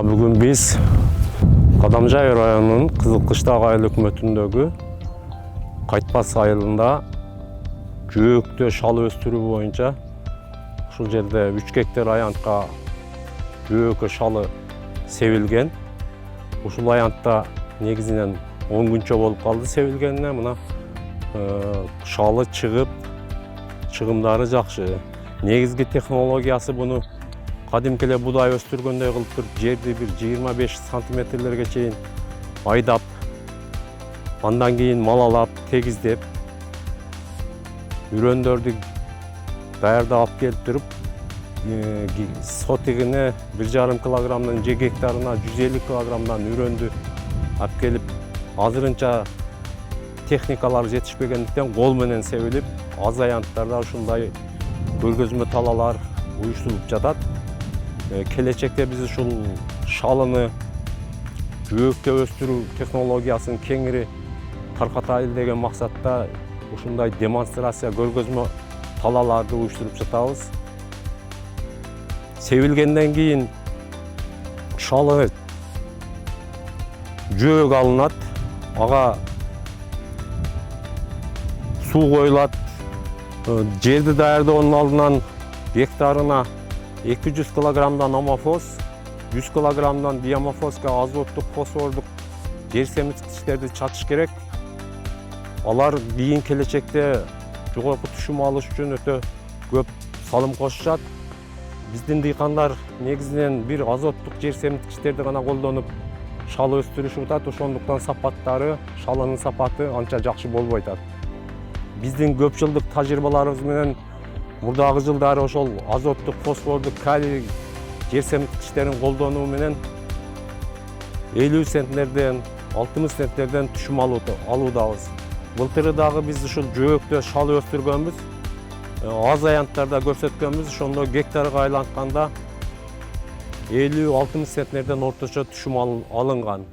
Бүгін біз Кадамжай районунун Кызылкыштак айыл өкмөтүндөгү Кайтпас айылында жөөктө шал өстүрүү боюнча ушул жерде 3 гектар аянтка жөөкө шалы себилген. Ушул аянтта негизинен 10 күнчө болуп калды себилгенине. Мына шалы чыгып, чыгымдары жакшы. Негизги технологиясы буну кадимки эле будай өстүргөндөй кылып туруп, жерди бир 25 сантиметрлерге чейин айдап, андан кийин малалап, тегиздеп, үрөндөрдү даярдап алып келип туруп, сотигине 1,5 килограммдан же гектарына 150 килограммдан үрөндү алып келип, азырынча техникалар жетишпегендиктен кол менен себилип, аз аянттарда ушундай көргөзмө талаалар уюштурулуп жатат. Келечекте биз ушул шалыны жөөктө өстүрүү технологиясын кеңири таркатайлы деген максатта ушундай демонстрация, көргөзмө талааларды уюштуруп жатабыз. Себилгенден кийин шалы жөөк алынат, ага суу коюлат. Жерди даярдоонун алдынан гектарына 200 килограммдан амофос, 100 килограммдан диамофоска, азоттук, фосфордук жер семирткичтерди чатыш керек. Алар кийин келечекте жогорку түшүм алыш үчүн өтө көп салым кошушат. Биздин дыйкандар негизинен бир азоттук жер семирткичтерди гана колдонуп шал өстүрүшүп атат. Ошондуктан сапаттары, шалынын сапаты анча жакшы болбой атат. Биздин көп жылдык тажрыйбаларыбыз менен мурдагы жылдары ошол азоттук, фосфордук, калий жер семирткичтерин колдонуу менен 50 центнерден 60 центнерден түшүм алуудабыз. Былтыры дагы биз ушул жөөктө шал өстүргөнбүз. Аз аянттарда көрсөткөнбүз. Ошондо гектарга айлантканда 50-60 центнерден орточо түшүм алынган.